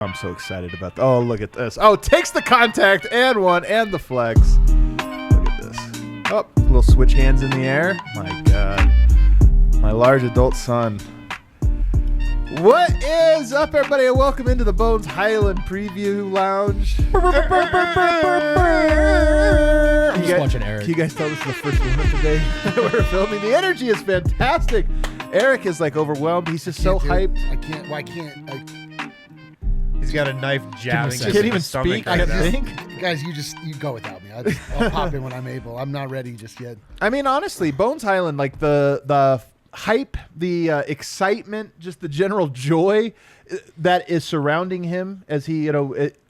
I'm so excited about that. Oh, look at this. Oh, takes the contact and one and the flex. Look at this. Oh, little switch hands in the air. My God. My large adult son. What is up, everybody, and welcome into the Bones Hyland Preview Lounge. I'm just watching Eric. Can you guys tell this is the first one of the day we're filming? The energy is fantastic. Eric is like overwhelmed. He's just so hyped. I can't. Why can't? He's got a knife jabbing. He can't even speak, I think. Guys, you go without me. I'll pop in when I'm able. I'm not ready just yet. I mean, honestly, Bones Hyland, like the hype, the excitement, just the general joy that is surrounding him as he,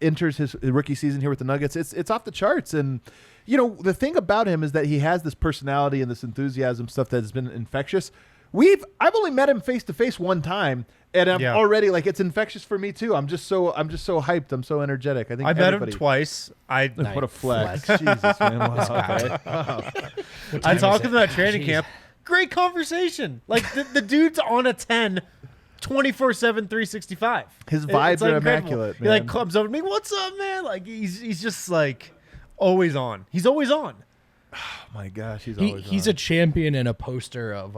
enters his rookie season here with the Nuggets. It's off the charts. And, the thing about him is that he has this personality and this enthusiasm stuff that has been infectious. I've only met him face to face one time, and I'm already like, it's infectious for me too. I'm just so hyped. I'm so energetic. I think I met him twice. What a flex. Jesus, man. Wow. Okay. I talked to him at training camp. Great conversation. Like the dude's on a 10, 24/7, 365. His vibes are immaculate. He like comes over to me. What's up, man? Like he's just like always on. He's always on. Oh my gosh, he's a champion and a poster of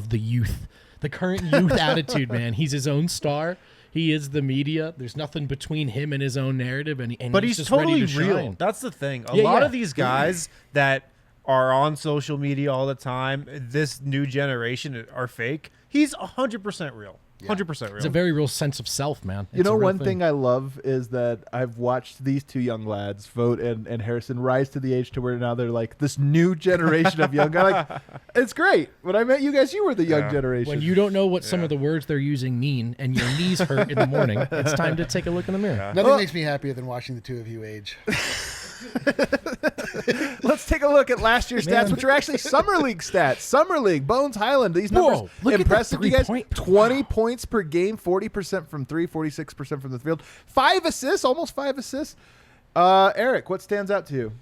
the youth, the current youth attitude, man. He's his own star. He is the media. There's nothing between him and his own narrative, but he's just totally ready to real. shine. That's the thing. A lot of these guys that are on social media all the time, this new generation are fake. He's 100% real. 100% real. It's a very real sense of self, man. One thing I love is that I've watched these two young lads, Vogt and Harrison, rise to the age to where now they're like this new generation of young guys. Like, it's great. When I met you guys, you were the young generation. When you don't know what some of the words they're using mean and your knees hurt in the morning, it's time to take a look in the mirror. Nothing makes me happier than watching the two of you age. Let's take a look at last year's stats, which are actually Summer League stats. Summer League, Bones Hyland. These numbers impressive, you guys. 20 points per game, 40% from three, 46% from the field. 5 assists, almost 5 assists. Eric, what stands out to you?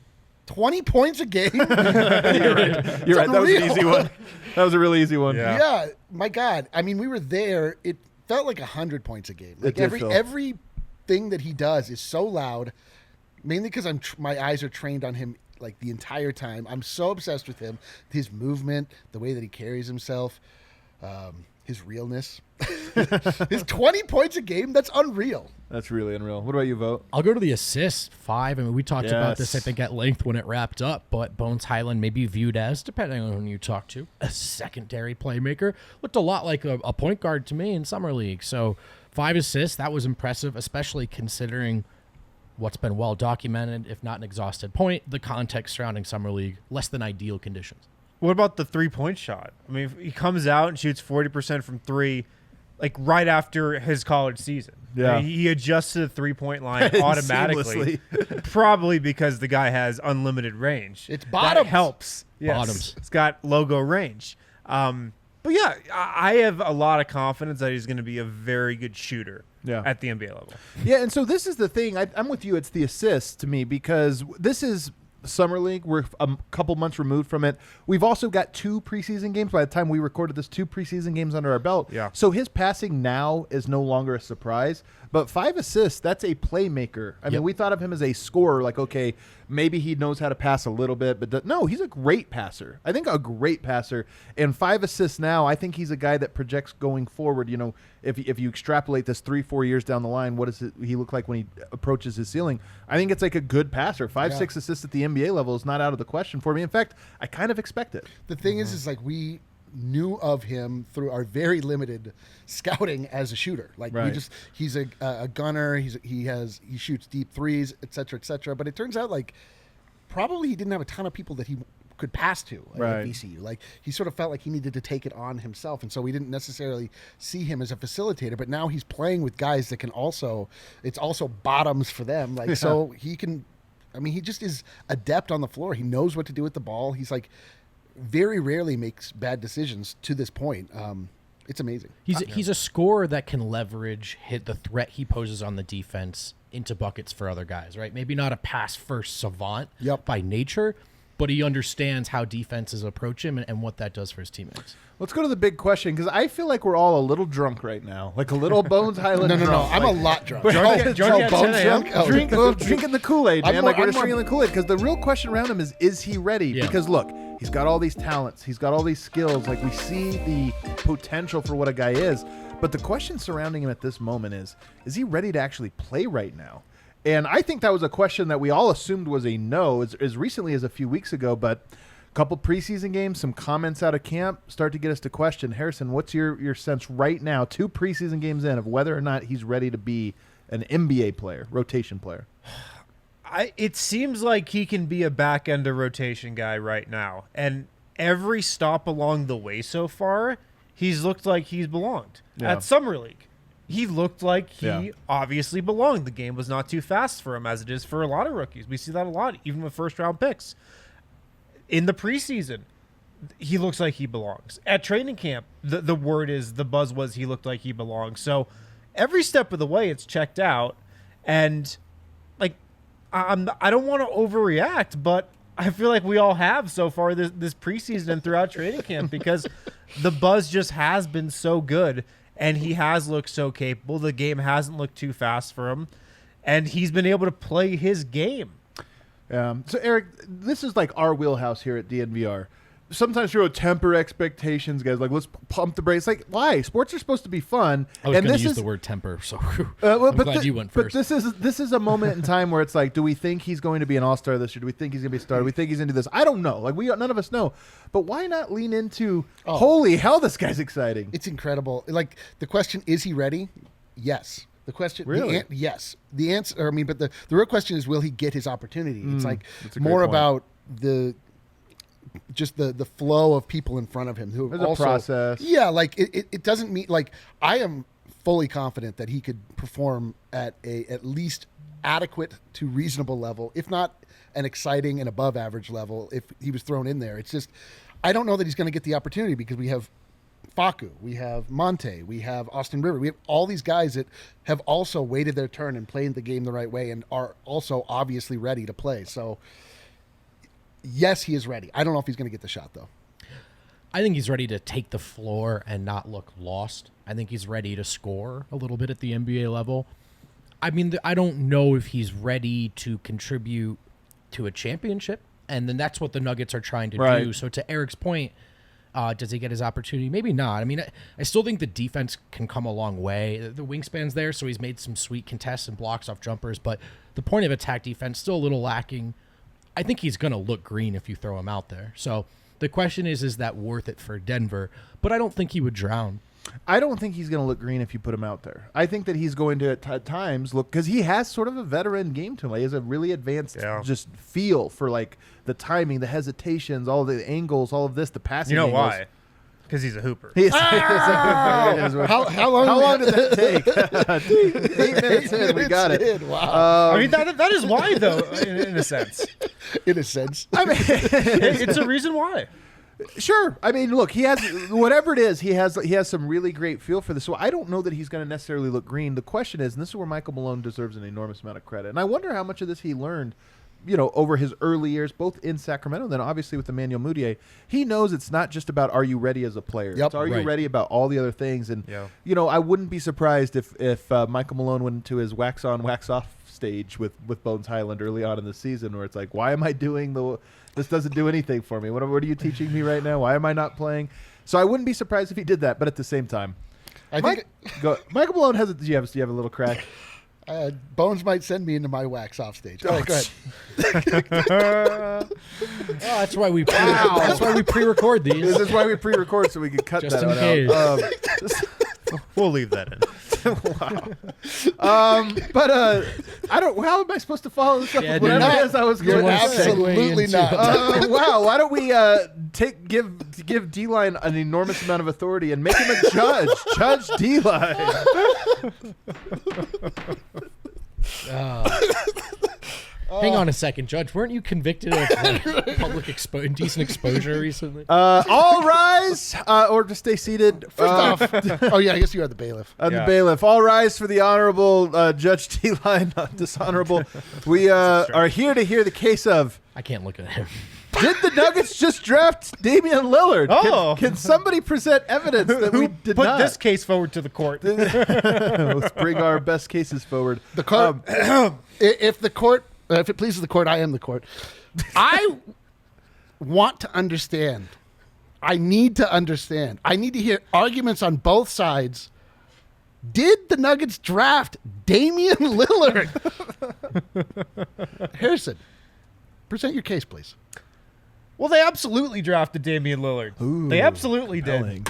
20 points a game? You're right. You're right. That was an easy one. That was a really easy one. Yeah, my God. I mean, we were there. It felt like 100 points a game. Like everything that he does is so loud. Mainly because my eyes are trained on him like the entire time. I'm so obsessed with him, his movement, the way that he carries himself, his realness. His 20 points a game, that's unreal. That's really unreal. What about you, Vogt? I'll go to the assist, 5. I mean, we talked about this, I think, at length when it wrapped up, but Bones Hyland may be viewed as, depending on who you talk to, a secondary playmaker. Looked a lot like a point guard to me in Summer League. So 5 assists, that was impressive, especially considering what's been well documented, if not an exhausted point, the context surrounding Summer League, less than ideal conditions. What about the 3-point shot? I mean, he comes out and shoots 40% from 3, like right after his college season. Yeah. I mean, he adjusts to the 3-point line automatically, probably because the guy has unlimited range. It's bottoms. That helps. Yes. Bottoms. It's got logo range. But yeah, I have a lot of confidence that he's going to be a very good shooter at the NBA level. Yeah, and so this is the thing. I'm with you. It's the assist to me because this is Summer League. We're a couple months removed from it. We've also got 2 preseason games. By the time we recorded this, 2 preseason games under our belt. Yeah. So his passing now is no longer a surprise. But 5 assists, that's a playmaker. I mean, we thought of him as a scorer. Like, okay, maybe he knows how to pass a little bit. But no, he's a great passer. I think a great passer. And 5 assists now, I think he's a guy that projects going forward. If you extrapolate this 3-4 years down the line, what does he look like when he approaches his ceiling? I think it's like a good passer. 5-6 assists at the NBA level is not out of the question for me. In fact, I kind of expect it. The thing is like we knew of him through our very limited scouting as a shooter. Like he's a gunner. He shoots deep threes, et cetera, But it turns out like probably he didn't have a ton of people that he could pass to at VCU. Like he sort of felt like he needed to take it on himself, and so we didn't necessarily see him as a facilitator. But now he's playing with guys that can it's also bottoms for them. Like so he can. I mean, he just is adept on the floor. He knows what to do with the ball. He's like very rarely makes bad decisions to this point. It's amazing. He's a scorer that can leverage the threat he poses on the defense into buckets for other guys, right? Maybe not a pass-first savant by nature, but he understands how defenses approach him and what that does for his teammates. Let's go to the big question, because I feel like we're all a little drunk right now, like a little Bones Hyland. No. drunk. I'm a lot drunk. Drunk at 10 Bones a.m.? drunk? Oh. Drinking the Kool-Aid, man. I'm Like we're more- just drinking the Kool-Aid, because the real question around him is he ready? Yeah. Because look, he's got all these talents, he's got all these skills. Like we see the potential for what a guy is, but the question surrounding him at this moment is he ready to actually play right now? And I think that was a question that we all assumed was a no as recently as a few weeks ago, but a couple preseason games, some comments out of camp start to get us to question. Harrison, what's your sense right now, 2 preseason games in, of whether or not he's ready to be an NBA player, rotation player? It seems like he can be a back end of rotation guy right now. And every stop along the way so far, he's looked like he's belonged. Yeah. At Summer League, he looked like he Yeah. obviously belonged. The game was not too fast for him, as it is for a lot of rookies. We see that a lot, even with first-round picks. In the preseason, he looks like he belongs. At training camp, the buzz was he looked like he belongs. So every step of the way, it's checked out. And like, I don't want to overreact, but I feel like we all have so far this preseason and throughout training camp, because the buzz just has been so good, and he has looked so capable. The game hasn't looked too fast for him, and he's been able to play his game. So, Eric, this is like our wheelhouse here at DNVR. Sometimes you'll temper expectations, guys. Like, let's pump the brakes. Like, why? Sports are supposed to be fun. I was and going to this use is the word temper, so I'm glad you went first. But this is a moment in time where it's like, do we think he's going to be an all-star this year? Do we think he's going to be a star? Do we think he's going to do this? I don't know. Like, none of us know. But why not lean into, holy hell, this guy's exciting. It's incredible. Like, the question, is he ready? Yes. The question, Really? yes. The answer, but the real question is, will he get his opportunity? It's like that's a great more point. about the flow of people in front of him who There's also a process. Yeah, like it doesn't mean, like, I am fully confident that he could perform at least adequate to reasonable level, if not an exciting and above average level, if he was thrown in there. It's just, I don't know that he's going to get the opportunity, because we have Facu, we have Monte, we have Austin River, we have all these guys that have also waited their turn and played the game the right way and are also obviously ready to play. So yes, he is ready. I don't know if he's going to get the shot, though. I think he's ready to take the floor and not look lost. I think he's ready to score a little bit at the NBA level. I mean, I don't know if he's ready to contribute to a championship, and then that's what the Nuggets are trying to Right. do. So to Eric's point, does he get his opportunity? Maybe not. I mean, I still think the defense can come a long way. The wingspan's there, so he's made some sweet contests and blocks off jumpers, but the point of attack defense still a little lacking. I think he's going to look green if you throw him out there. So the question is that worth it for Denver? But I don't think he would drown. I don't think he's going to look green if you put him out there. I think that he's going to at times look, because he has sort of a veteran game to him. He has a really advanced just feel for like the timing, the hesitations, all the angles, all of this, the passing. You know angles. why? Because he's a hooper. How long did that take? 8 minutes in, we got it. Wow. I mean, that is why, though, in a sense. In a sense. I mean, It's a reason why. sure. I mean, look, he has whatever it is. He has some really great feel for this. So I don't know that he's going to necessarily look green. The question is, and this is where Michael Malone deserves an enormous amount of credit. And I wonder how much of this he learned, over his early years, both in Sacramento, and then obviously with Emmanuel Mudiay. He knows it's not just about are you ready as a player. Yep. It's are you Right. ready about all the other things. And I wouldn't be surprised if Michael Malone went into his wax on, wax off stage with Bones Hyland early on in the season, where it's like, why am I doing this doesn't do anything for me. What are you teaching me right now? Why am I not playing? So I wouldn't be surprised if he did that. But at the same time, Michael Malone has do you have a little crack? Bones might send me into my wax off stage. All right, go ahead. That's why we that's why we pre-record these. This is why we pre-record, so we can cut Just that in one case. out. We'll leave that in. But I don't. How am I supposed to follow this up? Yeah, with whatever dude. it is I was You going wanna to say? Absolutely segue not. Wow! Why don't we give D-Line an enormous amount of authority and make him a judge? Judge D-Line. Hang on a second, Judge. Weren't you convicted of public indecent exposure recently? All rise, or to stay seated. First off, oh yeah, I guess you are the bailiff. The bailiff. All rise for the Honorable Judge D-Line, not dishonorable. We are here to hear the case of I can't look at him. Did the Nuggets just draft Damian Lillard? Oh. Can somebody present evidence that we did Put not? this case forward to the court. Let's bring our best cases forward. The court, if it pleases the court, I am the court. I want to understand. I need to understand. I need to hear arguments on both sides. Did the Nuggets draft Damian Lillard? Harrison, present your case, please. Well, they absolutely drafted Damian Lillard. Ooh, they absolutely did. compelling.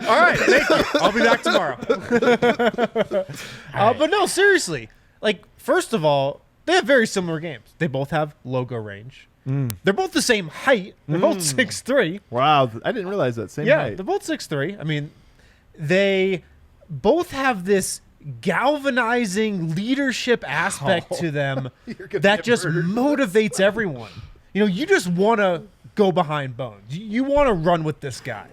All right, thank you. I'll be back tomorrow. But no, seriously. Like, first of all, they have very similar games. They both have logo range. They're both the same height. They're both 6'3". Wow, I didn't realize that. Same Yeah, height. they're both 6'3". I mean, they both have this galvanizing leadership aspect to them gonna that get just murdered. motivates everyone. You know, you just want to go behind Bones. You want to run with this guy.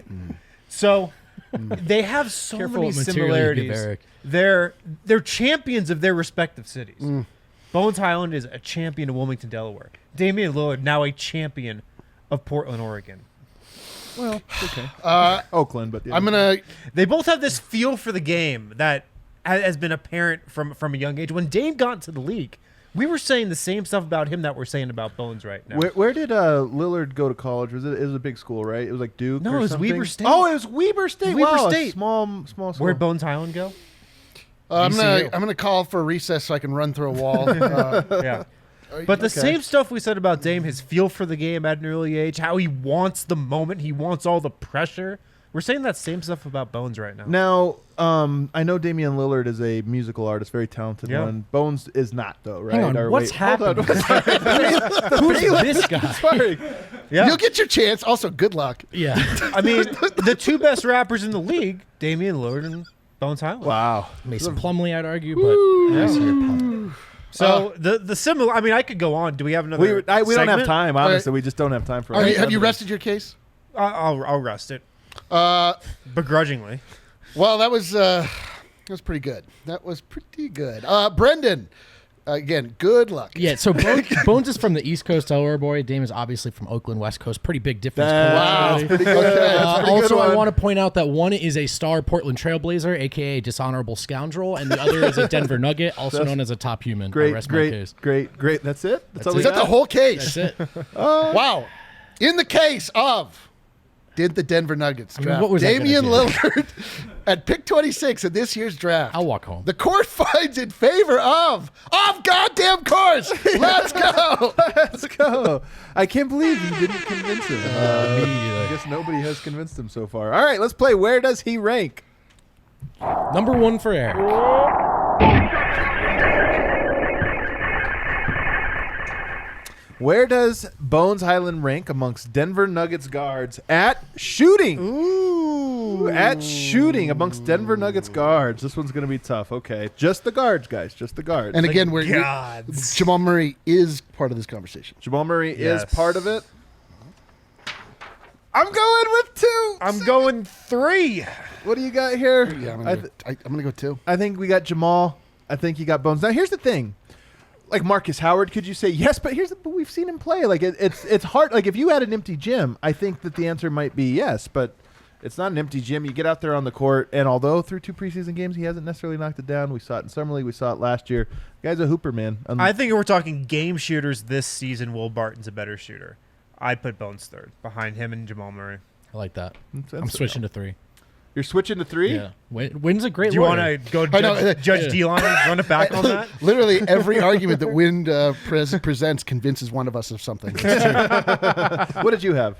So they have so Careful many what material you give similarities. Eric. They're champions of their respective cities. Bones Hyland is a champion of Wilmington, Delaware. Damian Lillard now a champion of Portland, Oregon. Well, okay. Oakland, but yeah. They both have this feel for the game that has been apparent from a young age. When Dame got into the league, we were saying the same stuff about him that we're saying about Bones right now. Where did Lillard go to college? It was a big school, right? It was like Duke. No, or it was something? Weber State. Oh, it was Weber State. Weber Wow, a State. small school. Where'd Bones Hyland go? I'm VCU. gonna call for a recess so I can run through a wall. Yeah. But the same stuff we said about Dame, his feel for the game at an early age, how he wants the moment, he wants all the pressure. We're saying that same stuff about Bones right now. Now, I know Damian Lillard is a musical artist, very talented Yeah. one. Bones is not, though, right? Hang on, Or what's wait, hold on. happening? Who's this guy? Sorry. Yeah. You'll get your chance. Also, good luck. Yeah. I mean, the two best rappers in the league, Damian Lillard and Bones Hyland. Wow. Mason Plumlee, I'd argue, but I see your point. So the similar. I mean, I could go on. Do we have another? We don't have segment? time, honestly. We just don't have time for it. Have you rested your case? I'll rest it Uh, begrudgingly. well, that was pretty good. That was pretty good. Brendan, again, good luck. Yeah, so Bones is from the East Coast, Delaware boy. Dame is obviously from Oakland, West Coast. Pretty big difference. Wow. culturally. Pretty good. That's a pretty Also, good I one. want to point out that one is a star Portland Trailblazer, a.k.a. dishonorable scoundrel, and the other is a Denver Nugget, also known as a top human. I Great, rest my great, case. great. That's it? That's all it. we Is that got? the whole case? That's it. Wow. In the case of, did the Denver Nuggets mean, draft what was I gonna Damian do? Lillard at pick 26 in this year's draft? I'll walk home. The court finds in favor of goddamn course. Let's go. Let's go. I can't believe you didn't convince him. Me either. I guess nobody has convinced him so far. All right, let's play Where Does He Rank? Number one for Eric. Where does Bones Hyland rank amongst Denver Nuggets guards at shooting? Ooh. At shooting amongst Denver Nuggets guards. This one's going to be tough. Okay. Just the guards, guys. Just the guards. And again, gods. Jamal Murray is part of this conversation. Jamal Murray Yes. is part of it. I'm going with 2. I'm going 3. What do you got here? Yeah, I'm I gonna go 2. I think we got Jamal. I think you got Bones. Now, here's the thing. Like Marcus Howard, could you say yes? But but we've seen him play. Like it's hard. Like if you had an empty gym, I think that the answer might be yes. But it's not an empty gym. You get out there on the court, and although through 2 preseason games he hasn't necessarily knocked it down. We saw it in summer league. We saw it last year. The guy's a hooper, man. I think if we're talking game shooters this season, Will Barton's a better shooter. I'd put Bones third, behind him and Jamal Murray. I like that. That's I'm switching to 3. You're switching to 3. Yeah. Win's a great Do you lawyer. want to go I know. Judge D-Line, run it back on that? Literally every argument that Wind presents convinces one of us of something. What did you have?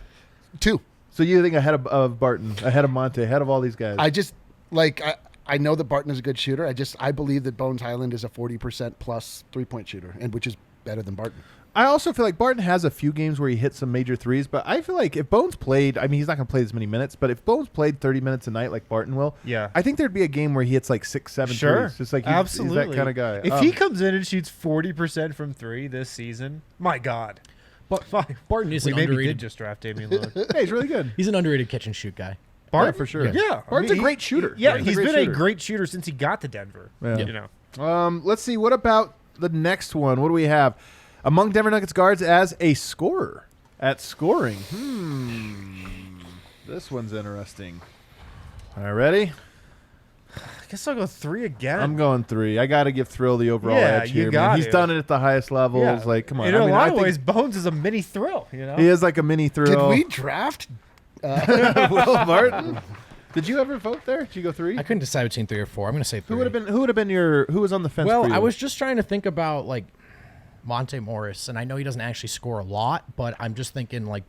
2. So you think ahead of Barton, ahead of Monte, ahead of all these guys? I just I know that Barton is a good shooter. I believe that Bones Hyland is a 40% plus 3-point shooter, and which is better than Barton. I also feel like Barton has a few games where he hits some major threes, but I feel like if Bones played, I mean, he's not going to play as many minutes, but if Bones played 30 minutes a night like Barton will, Yeah. I think there'd be a game where he hits like 6, 7 Sure. threes. Just like Absolutely. he's that kind of guy. If he comes in and shoots 40% from 3 this season, my God. But Fine. Barton is We an maybe underrated. did just draft Damian Lillard. hey, he's really good. He's an underrated catch and shoot guy. Barton, for sure. Yeah. Barton's a great shooter. Yeah, Barton's he's been shooter. a great shooter since he got to Denver. Yeah. You know. Let's see. What about the next one? What do we have? Among Denver Nuggets guards as a scorer at scoring. This one's interesting. All right, ready? I guess I'll go 3 again. I'm going 3. I got to give Thrill the overall edge you here. got Man. He's to. done it at the highest levels. Yeah. Like, come on. In a lot I of think ways, Bones is a mini Thrill. You know, he is like a mini Did Thrill. we draft? Will Barton? Did you ever vote there? Did you go 3? I couldn't decide between 3 or 4. I'm going to say 3. Who would have been your? Who was on the fence? for Well, you? I was just trying to think about like Monte Morris, and I know he doesn't actually score a lot, but I'm just thinking like,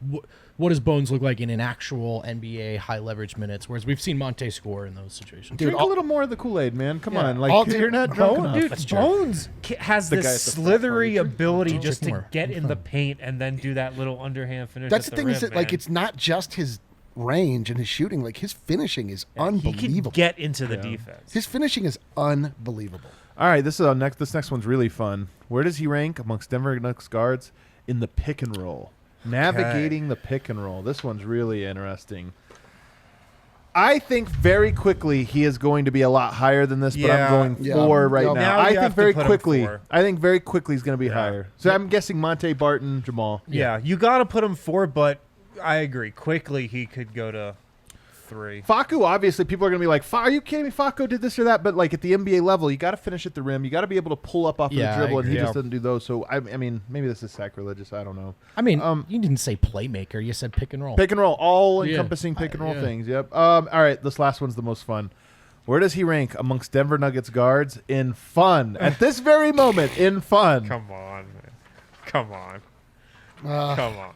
what does Bones look like in an actual NBA high leverage minutes? Whereas we've seen Monte score in those situations. Drink a little more of the Kool-Aid, man. Come on, like I'll you're not drunk enough. Dude, That's true. Bones has The guy this at the frat slithery party. ability just to more. get in the paint and then do that little underhand finish. That's at the the thing rim, is that like man. it's not just his range and his shooting. Like his finishing is He unbelievable. can get into the defense. His finishing is unbelievable. All right, this is our next. This next one's really fun. Where does he rank amongst Denver Nuggets guards in the pick and roll? Navigating the pick and roll. This one's really interesting. I think very quickly he is going to be a lot higher than this, but Yeah. I'm going Yeah. 4 right Now now. you I have think to very put him quickly. 4. I think very quickly he's going to be Yeah. higher. So I'm guessing Monte, Barton, Jamal. Yeah, you got to put him 4, but I agree. Quickly, he could go to 3. Facu, obviously, people are going to be like, "Are you kidding me? Facu did this or that." But like at the NBA level, you got to finish at the rim. You got to be able to pull up off Yeah, of the dribble, I and he agree. just doesn't do those. So I mean, maybe this is sacrilegious. I don't know. I mean, you didn't say playmaker. You said pick and roll. Pick and roll, all Yeah. encompassing pick and roll Yeah. things. Yep. All right, this last one's the most fun. Where does he rank amongst Denver Nuggets guards in fun at this very moment? In fun. Come on, man. Come on. Come on.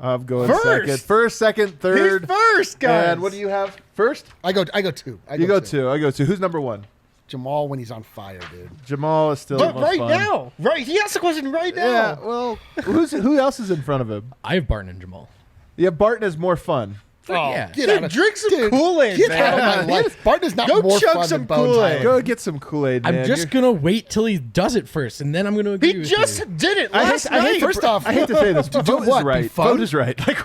I'm going First! second. First, second, third. He's first, guys. And what do you have? First? I go 2. You go 2. I go 2. Who's number 1? Jamal when he's on fire, dude. Jamal is still But the most right fun. now, right? He asked the question right now. Yeah. Well, who else is in front of him? I have Barton and Jamal. Yeah, Barton is more fun. Oh, Yeah. get Dude, out of drink some dude, Kool-Aid, Get man. out of my life. Barton is not Go more chug fun some than Bones Kool-Aid. Hyland. Go get some Kool-Aid, man. I'm just going to wait till he does it first, and then I'm going to agree He with just you. did it I last hate night. First off, I hate to say this. To do Vote is what? Be right. fun? Vote is right. Like,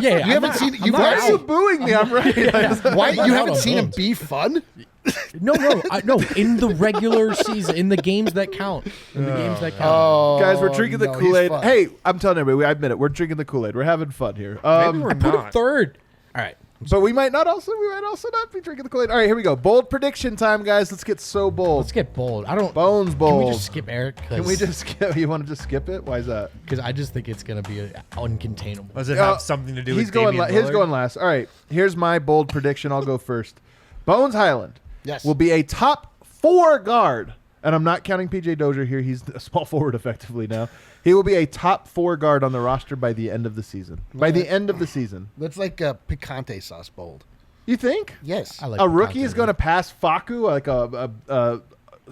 Yeah, You haven't seen I'm you not why guys. are you booing me? I'm right. Why I'm you not haven't on seen him Bones. be fun? No, in the regular season, in the games that count. In the games that count. Oh, Guys, we're drinking the no, he's Kool-Aid. fun. Hey, I'm telling everybody, I admit it. We're drinking the Kool-Aid. We're having fun here. Maybe we're Put him not. third. All right. But we might also not be drinking the Kool-Aid. All right, here we go. Bold prediction time, guys. Let's get so bold. Let's get bold. I don't. Bones Can bold. we just skip Eric? Can we just skip? You want to just skip it? Why is that? Because I just think it's going to be uncontainable. Does it have something to do with He's going. Damian He's Lillard? going last. All right. Here's my bold prediction. I'll go first. Bones Hyland Yes. will be a top 4 guard, and I'm not counting PJ Dozier here. He's a small forward effectively now. He will be a top 4 guard on the roster by the end of the season. By the end of the season. That's like a picante sauce bold. You think? Yes. I like A rookie the is going to pass Facu like a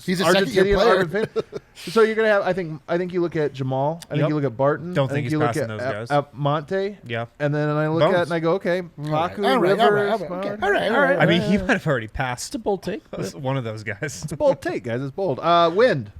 He's a second-year Argentinian player. Argentinian. So you're gonna have. I think you look at Jamal. I think Yep. you look at Barton. Don't I think he's you look passing at those guys. at Monte. Yeah. And then I look Bones. at it and I go, okay, Facu, All right, Rivers. all right. Barton. Okay. All right. I mean, he might have already passed It's a bold take. one of those guys. It's a bold take, guys. It's bold. Wind.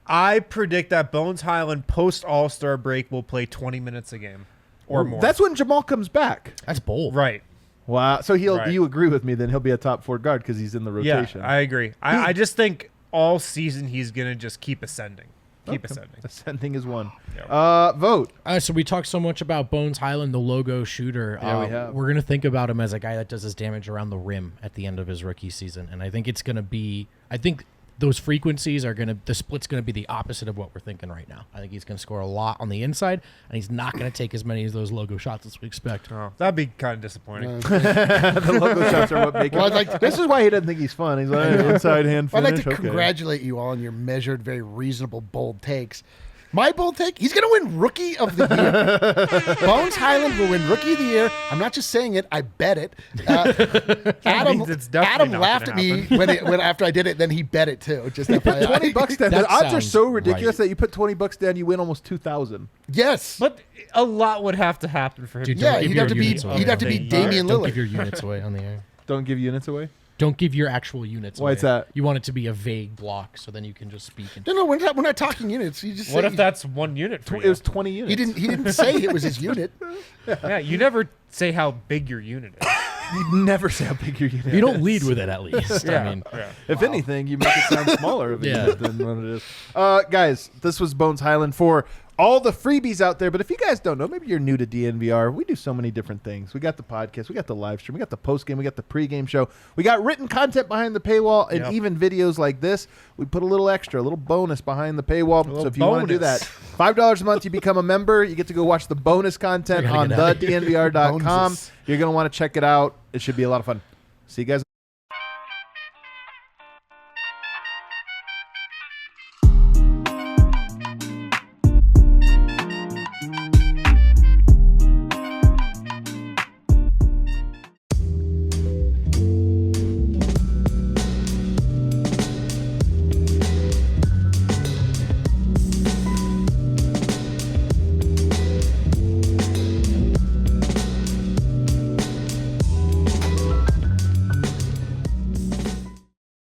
I predict that Bones Hyland post All-Star break will play 20 minutes a game or more. That's when Jamal comes back. That's bold. right. Wow. So Right. you agree with me? Then he'll be a top 4 guard because he's in the rotation. Yeah, I agree. I just think all season he's going to just keep ascending. Keep ascending. Ascending is one. Yeah. Vote. So we talked so much about Bones Hyland, the logo shooter. Yeah, we have. We're going to think about him as a guy that does his damage around the rim at the end of his rookie season. And I think it's going to be, those frequencies are going to, the split's going to be the opposite of what we're thinking right now. I think he's going to score a lot on the inside, and he's not going to take as many of those logo shots as we expect. Oh, that'd be kind of disappointing. The logo shots are what make Well, him. I'd like to- This is why he doesn't think he's fun. He's like inside hand I'd finish. like to okay. congratulate you all on your measured, very reasonable, bold takes. My bold take, he's going to win Rookie of the Year. Bones Hyland will win Rookie of the Year. I'm not just saying it, I bet it. Adam means it's definitely not laughed gonna at me when after I did it, then he bet it too. Just FYI. $20 down. That The odds are sounds so ridiculous right. that you put $20 down, you win almost 2,000. Yes. But a lot would have to happen for him. Dude, to don't Yeah, give he'd your have to be units away. he'd have to be Yeah. Damian Don't Lillard. give your units away on the air. Don't give units away. Don't give your actual units Why away. is that? You want it to be a vague block, so then you can just speak. And No, we're not talking units. You just What say if that's one unit for It you? was 20 units. he didn't say it was his unit. Yeah, you never say how big your unit is. You never say how big your unit is. You don't lead with it, at least. I mean, If anything, you make it sound smaller of a Yeah. unit than what it is. Guys, this was Bones Hyland for all the freebies out there. But if you guys don't know, maybe you're new to DNVR. We do so many different things. We got the podcast, we got the live stream, we got the post game, we got the pregame show. We got written content behind the paywall, and even videos like this. We put a little extra, a little bonus behind the paywall. So if you want to do that, $5 a month, you become a member. You get to go watch the bonus content on get out of here. thednvr.com. Bonuses. You're going to want to check it out. It should be a lot of fun. See you guys.